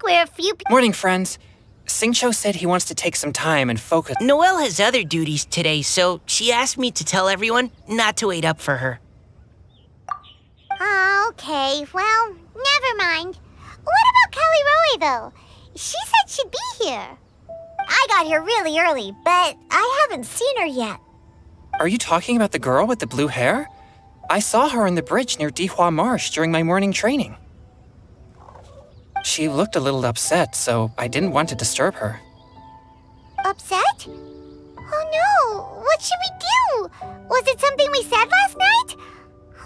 we're a few Morning, friends. Singcho said he wants to take some time and focus. Noelle has other duties today, so she asked me to tell everyone not to wait up for her. Oh, okay. Well, never mind. What about Kelly Roy, though? She said she'd be here. I got here really early, but I haven't seen her yet. Are you talking about the girl with the blue hair? I saw her on the bridge near Dihua Marsh during my morning training. She looked a little upset, so I didn't want to disturb her. Upset? Oh no, what should we do? Was it something we said last night?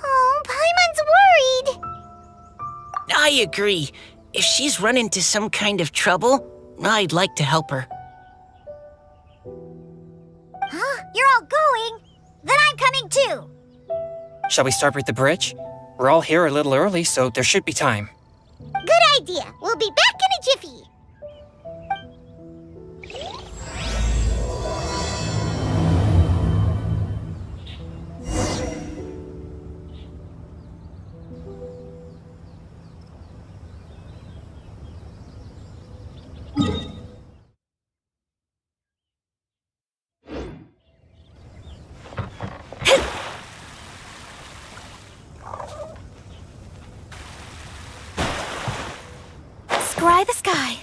Oh, Paimon's worried. I agree. If she's run into some kind of trouble, I'd like to help her. Huh? You're all going? Then I'm coming too. Shall we start with the bridge? We're all here a little early, so there should be time. Good idea. We'll be back in a jiffy. Scry the sky.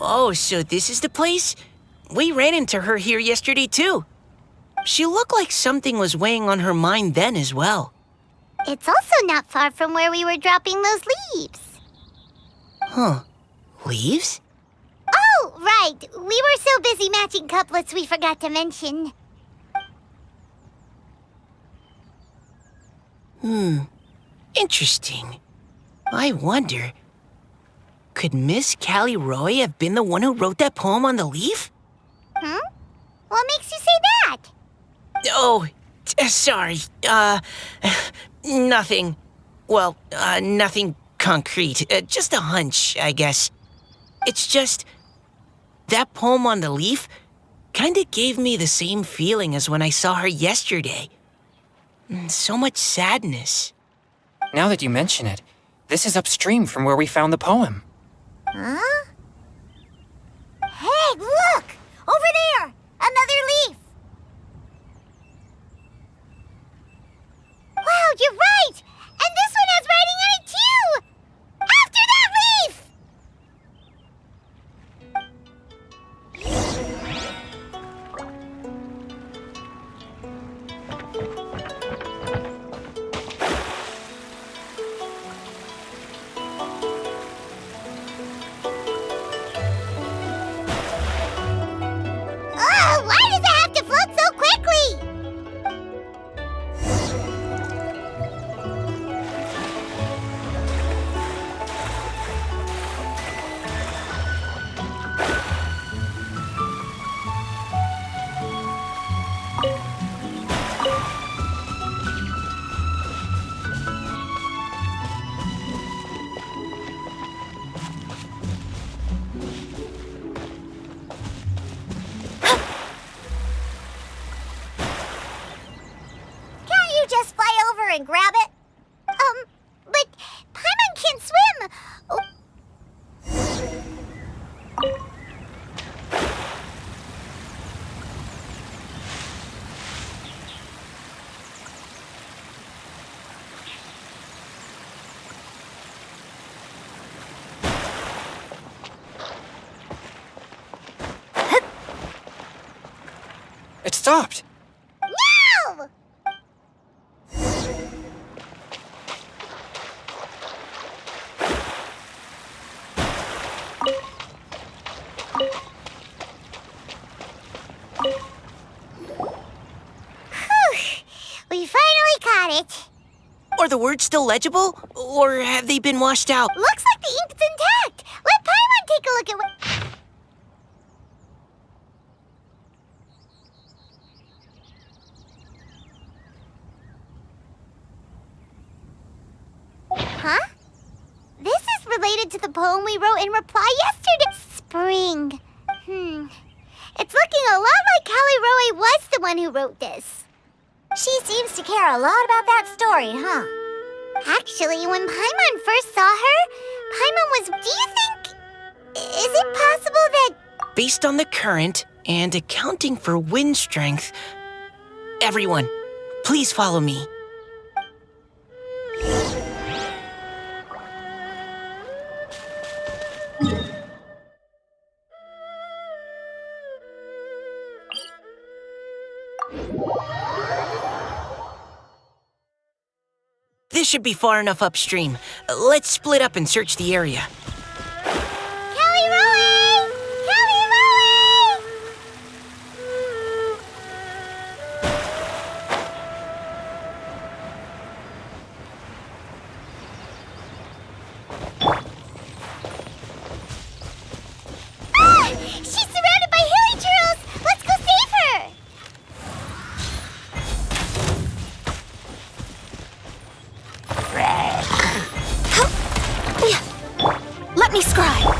Oh, so this is the place? We ran into her here yesterday, too. She looked like something was weighing on her mind then as well. It's also not far from where we were dropping those leaves. Huh. Leaves? Oh, right. We were so busy matching couplets we forgot to mention. Interesting. I wonder, could Miss Callie Roy have been the one who wrote that poem on the leaf? Hmm? What makes you say that? Oh, sorry. Nothing. Well, nothing concrete. Just a hunch, I guess. It's just, that poem on the leaf kinda gave me the same feeling as when I saw her yesterday. So much sadness. Now that you mention it, this is upstream from where we found the poem. Huh? Hey, look! Over there! Another leaf! Wow, you're right! And this one has writing on it too! After that leaf! Oh, why does it have to float so quickly? Can't you just fly over and grab it? But Paimon can't swim. Oh. It stopped! No! it. Are the words still legible, or have they been washed out? Looks like the ink's intact. Let Paimon take a look at what... Huh? This is related to the poem we wrote in reply yesterday. Spring. It's looking a lot like Callie Roe was the one who wrote this. She seems to care a lot about that story, huh? Actually, when Paimon first saw her, Paimon was... Do you think... Is it possible that... Based on the current and accounting for wind strength, everyone, please follow me. This should be far enough upstream. Let's split up and search the area. Callie Roe! Callie Roe! Ah! She's surrounded by hilly churls! Let's go save her! Let me scribe.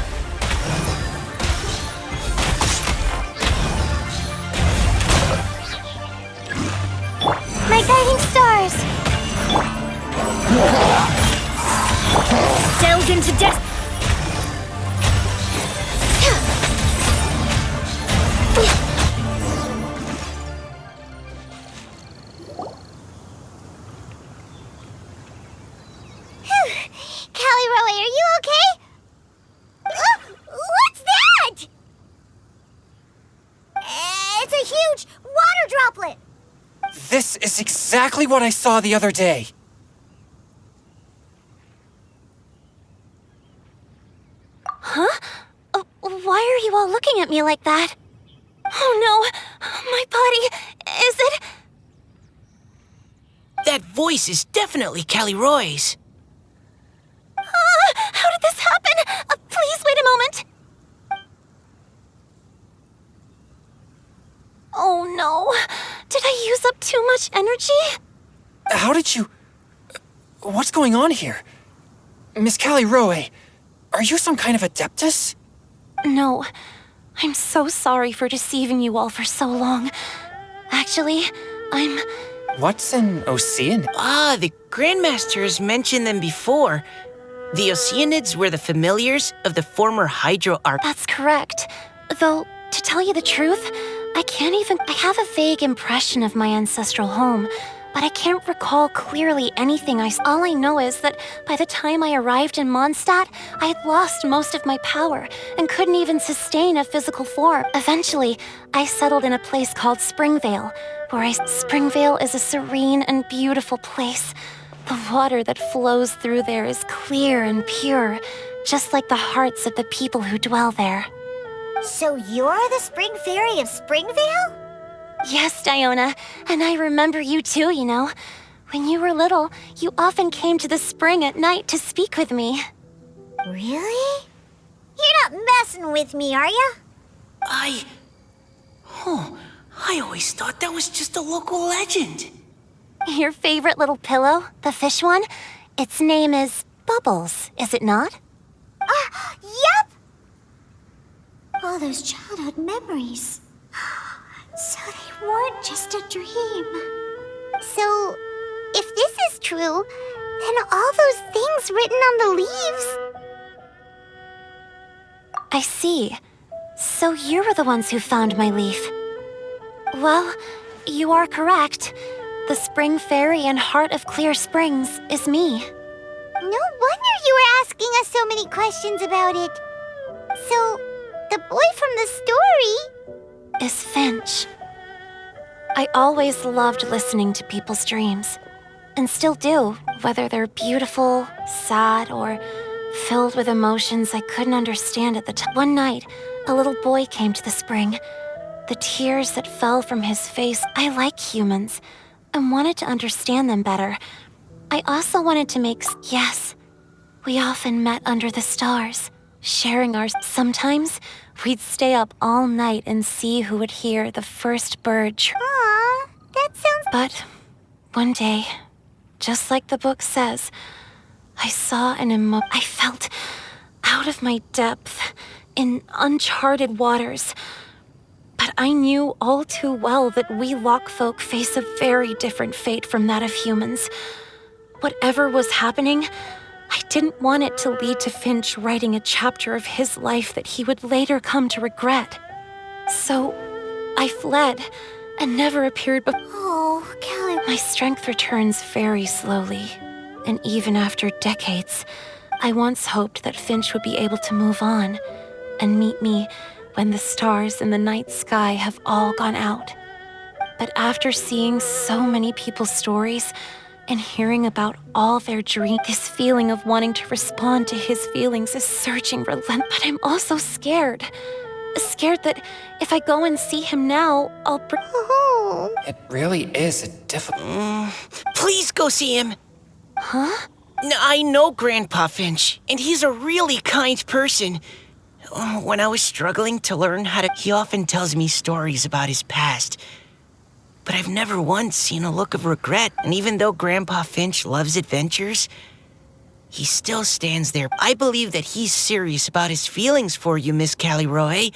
My guiding stars! Delve into depth. Callie Roe, are you okay? What's that? It's a huge water droplet. This is exactly what I saw the other day. Huh? Why are you all looking at me like that? Oh no, my body, is it? That voice is definitely Callie Roy's. How did this happen? Please wait a moment. Oh no, did I use up too much energy? How did you... What's going on here? Miss Callie Roe, are you some kind of adeptus? No, I'm so sorry for deceiving you all for so long. Actually, I'm... What's an Ocean? Ah, the Grandmasters mentioned them before. The Oceanids were the familiars of the former Hydro Arc. That's correct. Though, to tell you the truth, I have a vague impression of my ancestral home, but I can't recall clearly anything All I know is that by the time I arrived in Mondstadt, I had lost most of my power and couldn't even sustain a physical form. Eventually, I settled in a place called Springvale, Springvale is a serene and beautiful place. The water that flows through there is clear and pure, just like the hearts of the people who dwell there. So you're the spring fairy of Springvale? Yes, Diona, and I remember you too, you know. When you were little, you often came to the spring at night to speak with me. Really? You're not messing with me, are ya? I always thought that was just a local legend. Your favorite little pillow, the fish one, its name is Bubbles, is it not? Yep! All those childhood memories. So they weren't just a dream. So, if this is true, then all those things written on the leaves... I see. So you were the ones who found my leaf. Well, you are correct. The Spring Fairy and Heart of Clear Springs is me. No wonder you were asking us so many questions about it. So, the boy from the story... is Finch. I always loved listening to people's dreams, and still do, whether they're beautiful, sad, or filled with emotions I couldn't understand at the time. One night, a little boy came to the spring. The tears that fell from his face, I like humans, and wanted to understand them better. I also wanted to make... Yes, we often met under the stars, sharing our... Sometimes, we'd stay up all night and see who would hear the first bird Aw, that sounds... But one day, just like the book says, I saw I felt out of my depth, in uncharted waters. But I knew all too well that we lock folk face a very different fate from that of humans. Whatever was happening, I didn't want it to lead to Finch writing a chapter of his life that he would later come to regret. So, I fled and never appeared before. Oh, Callie... My strength returns very slowly, and even after decades, I once hoped that Finch would be able to move on and meet me when the stars in the night sky have all gone out. But after seeing so many people's stories and hearing about all their dreams, this feeling of wanting to respond to his feelings is surging relentless. But I'm also scared. Scared that if I go and see him now, I'll Oh. It really is a difficult... Please go see him. Huh? I know Grandpa Finch, and he's a really kind person. When I was struggling to learn how to... He often tells me stories about his past. But I've never once seen a look of regret, and even though Grandpa Finch loves adventures, he still stands there. I believe that he's serious about his feelings for you, Miss Callie Roe.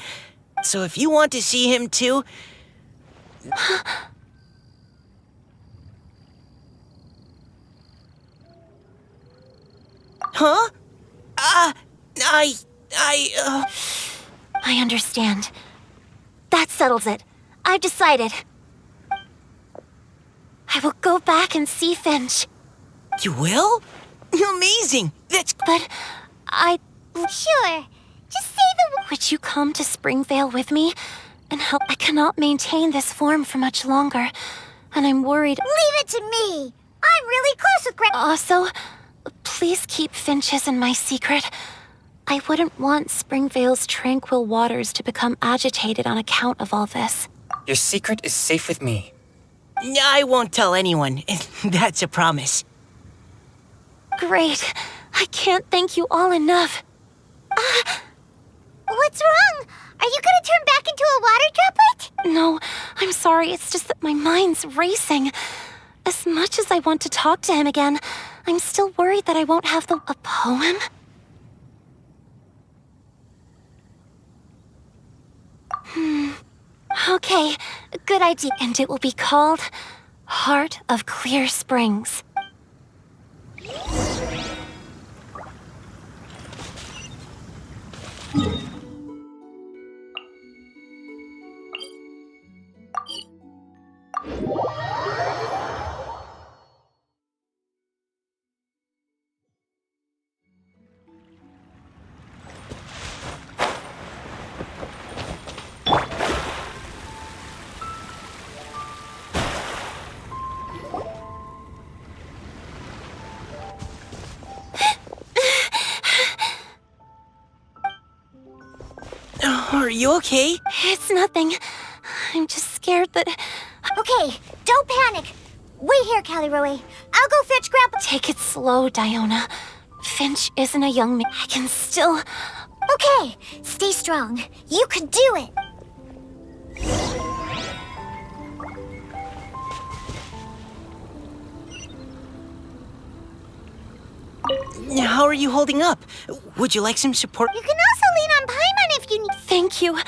So if you want to see him too... Huh? I understand. That settles it. I've decided. I will go back and see Finch. You will? Amazing! That's... But Sure. Just say the... Would you come to Springvale with me and help? I cannot maintain this form for much longer, and I'm worried. Leave it to me. I'm really close with Also, please keep Finch's in my secret. I wouldn't want Springvale's tranquil waters to become agitated on account of all this. Your secret is safe with me. I won't tell anyone. That's a promise. Great. I can't thank you all enough. What's wrong? Are you gonna turn back into a water droplet? No, I'm sorry. It's just that my mind's racing. As much as I want to talk to him again, I'm still worried that I won't have a poem? Okay, good idea. And it will be called Heart of Clear Springs. Are you okay? It's nothing. I'm just scared that... Okay, don't panic. Wait here, Callie Roe. I'll go fetch Grandpa. Take it slow, Diona. Finch isn't a young man. I can still... Okay, stay strong. You can do it. How are you holding up? Would you like some support? You can also lean on Paimon if you need... Thank you.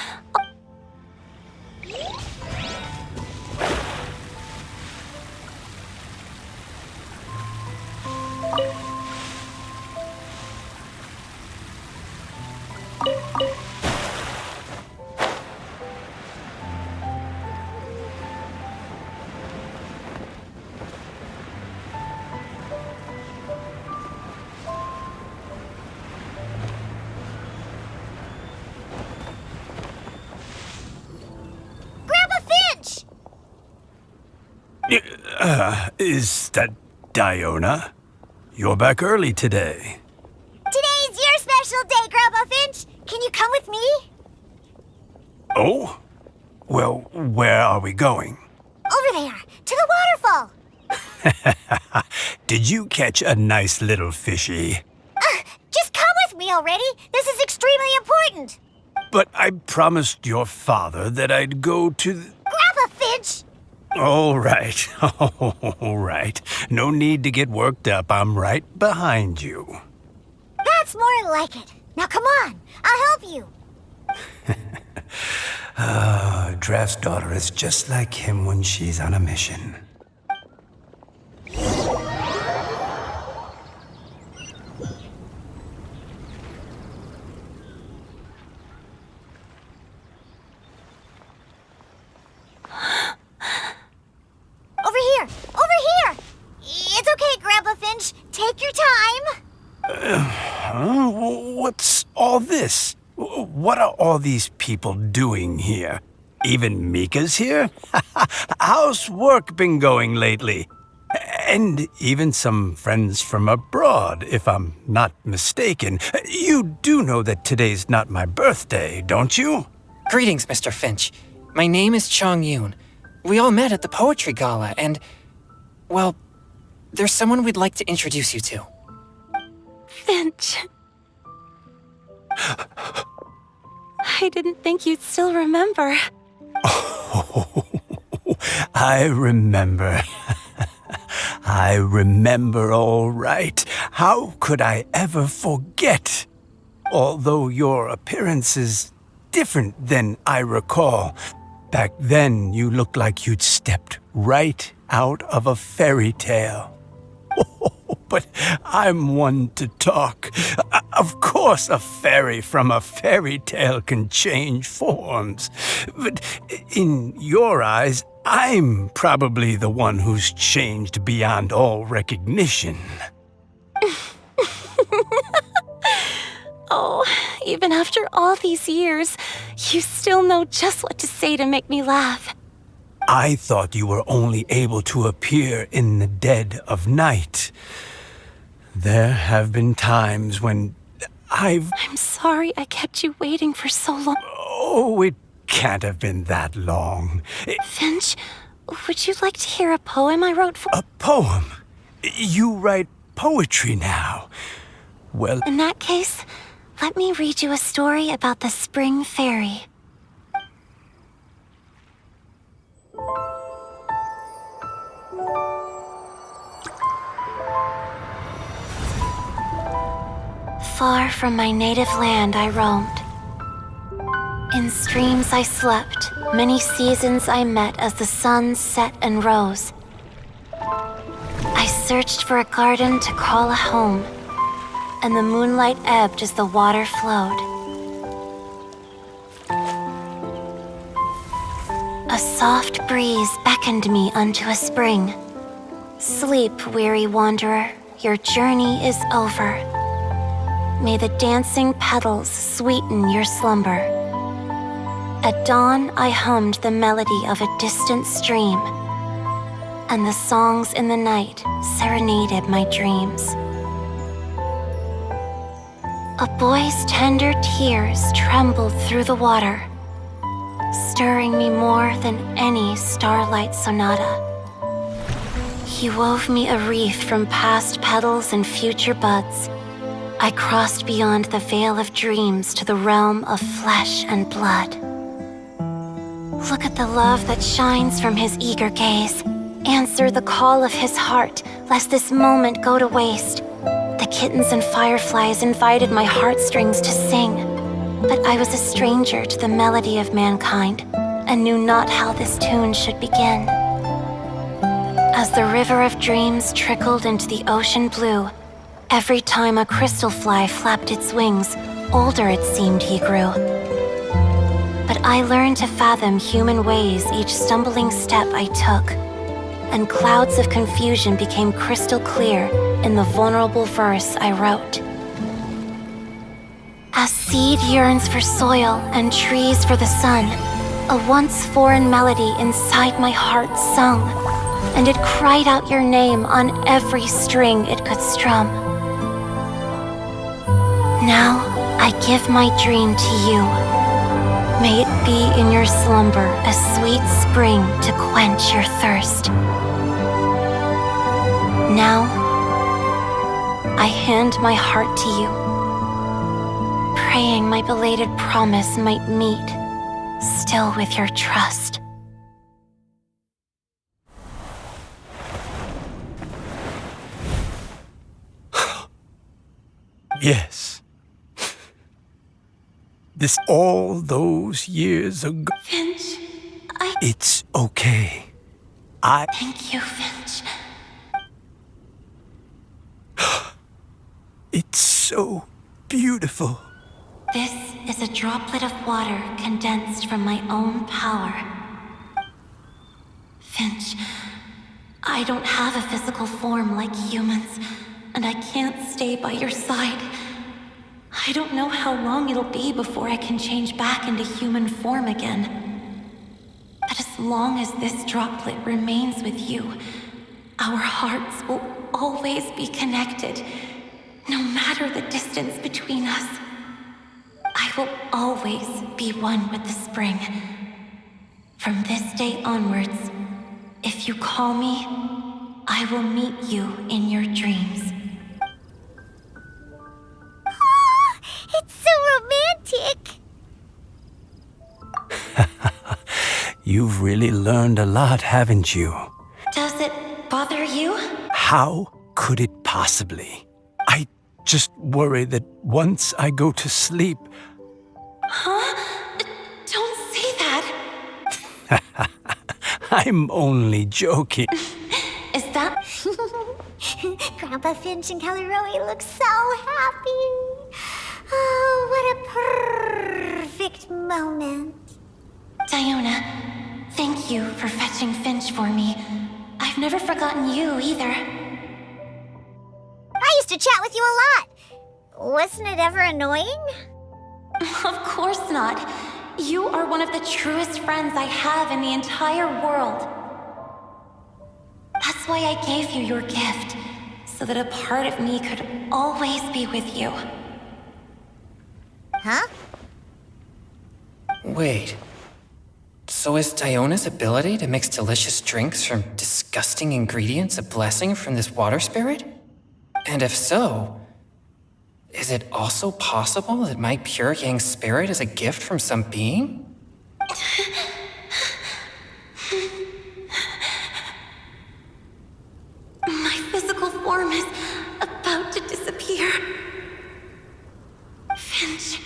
Grandpa Finch! Is that Diona? You're back early today. Today's your special day, Grandpa Finch. Can you come with me? Oh? Well, where are we going? Over there, to the beautiful. Did you catch a nice little fishy? Just come with me already. This is extremely important. But I promised your father that I'd go to the... Grandpa Finch! All right. All right. No need to get worked up. I'm right behind you. That's more like it. Now come on, I'll help you. Draft's daughter is just like him when she's on a mission. Over here! Over here! It's okay, Grandpa Finch. Take your time. What's all this? What are all these people doing here? Even Mika's here? How's work been going lately? And even some friends from abroad, if I'm not mistaken. You do know that today's not my birthday, don't you? Greetings, Mr. Finch. My name is Chong Yoon. We all met at the poetry gala, and, well, there's someone we'd like to introduce you to. Finch. I didn't think you'd still remember. Oh, I remember. I remember all right. How could I ever forget? Although your appearance is different than I recall. Back then, you looked like you'd stepped right out of a fairy tale. But I'm one to talk. Of course, a fairy from a fairy tale can change forms. But in your eyes, I'm probably the one who's changed beyond all recognition. Oh, even after all these years, you still know just what to say to make me laugh. I thought you were only able to appear in the dead of night. There have been times when I'm sorry I kept you waiting for so long. Oh, it can't have been that long. Finch, would you like to hear a poem I wrote for... A poem? You write poetry now? Well... In that case, let me read you a story about the spring fairy. Far from my native land I roamed. In streams I slept, many seasons I met as the sun set and rose. I searched for a garden to call a home, and the moonlight ebbed as the water flowed. A soft breeze beckoned me unto a spring. Sleep, weary wanderer, your journey is over. May the dancing petals sweeten your slumber. At dawn, I hummed the melody of a distant stream, and the songs in the night serenaded my dreams. A boy's tender tears trembled through the water, stirring me more than any starlight sonata. He wove me a wreath from past petals and future buds. I crossed beyond the veil of dreams to the realm of flesh and blood. Look at the love that shines from his eager gaze. Answer the call of his heart, lest this moment go to waste. The kittens and fireflies invited my heartstrings to sing, but I was a stranger to the melody of mankind and knew not how this tune should begin. As the river of dreams trickled into the ocean blue, every time a crystal fly flapped its wings, older it seemed he grew. But I learned to fathom human ways each stumbling step I took, and clouds of confusion became crystal clear in the vulnerable verse I wrote. As seed yearns for soil and trees for the sun, a once foreign melody inside my heart sung, and it cried out your name on every string it could strum. Now I give my dream to you. May it be in your slumber a sweet spring to quench your thirst. Now, I hand my heart to you, praying my belated promise might meet, still with your trust. Yes. This all those years ago. Finch, It's okay. Thank you, Finch. It's so beautiful. This is a droplet of water condensed from my own power. Finch, I don't have a physical form like humans, and I can't stay by your side. I don't know how long it'll be before I can change back into human form again. But as long as this droplet remains with you, our hearts will always be connected, no matter the distance between us. I will always be one with the spring. From this day onwards, if you call me, I will meet you in your dreams. Oh, it's so romantic. You've really learned a lot, haven't you? Does it bother you? How could it possibly? I just worry that once I go to sleep, Huh? Don't say that. I'm only joking. Is that... Grandpa Finch and Kelly Rowie look so happy. Oh, what a perfect moment. Diona, thank you for fetching Finch for me. I've never forgotten you either. I used to chat with you a lot. Wasn't it ever annoying? Of course not. You are one of the truest friends I have in the entire world. That's why I gave you your gift, so that a part of me could always be with you. Huh? Wait. So is Diona's ability to mix delicious drinks from disgusting ingredients a blessing from this water spirit? And if so, is it also possible that my pure yang spirit is a gift from some being? My physical form is about to disappear. Finch,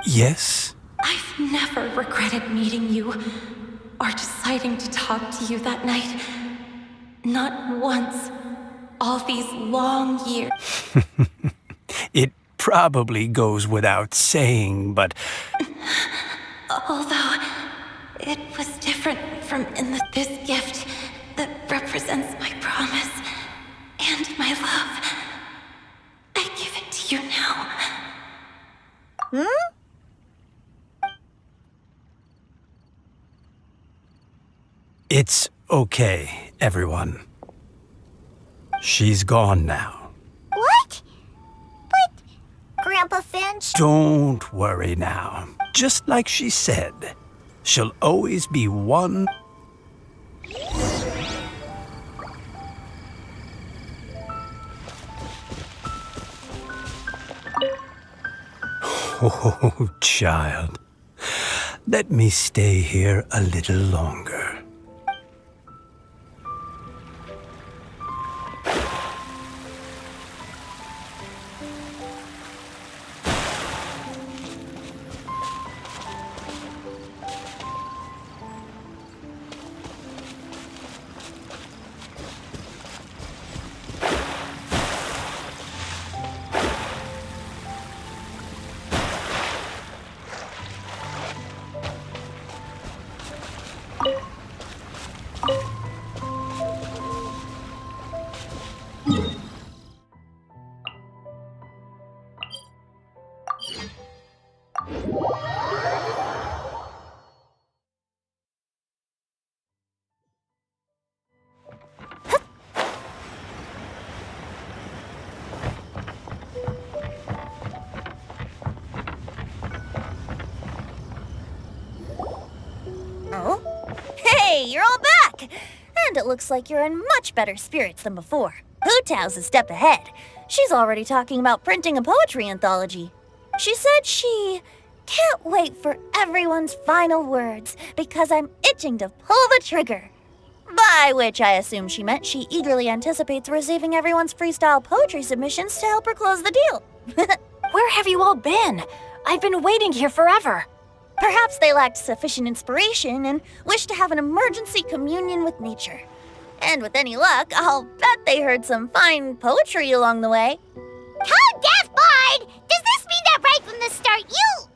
Yes? I've never regretted meeting you or deciding to talk to you that night. Not once. All these long years. It probably goes without saying, but Although it was different from this gift that represents my promise and my love. I give it to you now. it's okay, everyone. She's gone now. What? But, Grandpa Finch? Don't worry now. Just like she said, she'll always be one. Oh, child. Let me stay here a little longer. Oh? Hey, you're all back! And it looks like you're in much better spirits than before. Hu-Tao's a step ahead. She's already talking about printing a poetry anthology. She said she can't wait for everyone's final words because I'm itching to pull the trigger. By which I assume she meant she eagerly anticipates receiving everyone's freestyle poetry submissions to help her close the deal. Where have you all been? I've been waiting here forever. Perhaps they lacked sufficient inspiration and wished to have an emergency communion with nature. And with any luck, I'll bet they heard some fine poetry along the way. Tone deaf, Bard! Does this mean that right from the start you...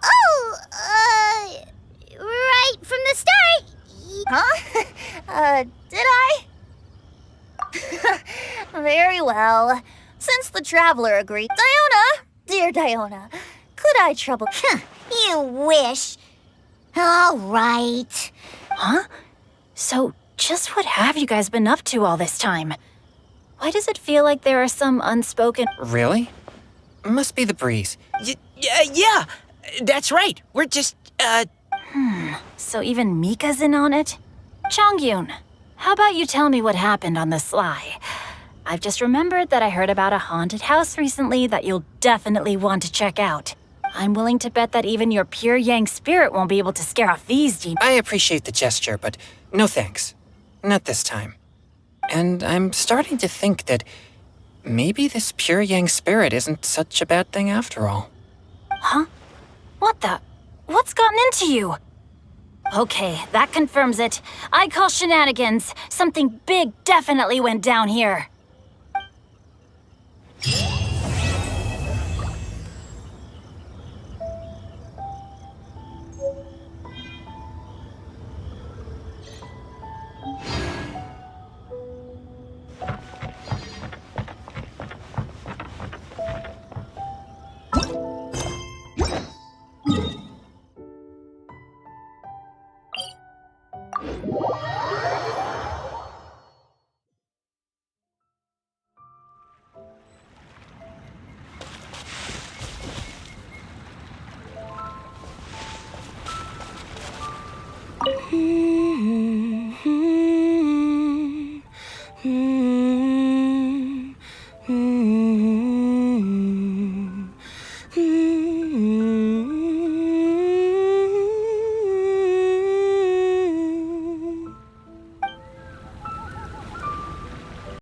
Oh, right from the start... Huh? Did I? Very well. Since the traveler agreed, Diona, dear Diona, could I trouble... You wish. All right. Huh? So, just what have you guys been up to all this time? Why does it feel like there are some unspoken... Really? Must be the breeze. Yeah, that's right. We're just, So even Mika's in on it? Chongyun, how about you tell me what happened on the sly? I've just remembered that I heard about a haunted house recently that you'll definitely want to check out. I'm willing to bet that even your pure yang spirit won't be able to scare off these demons. I appreciate the gesture, but no thanks. Not this time. And I'm starting to think that maybe this pure yang spirit isn't such a bad thing after all. Huh? What the? What's gotten into you? Okay, that confirms it. I call shenanigans. Something big definitely went down here.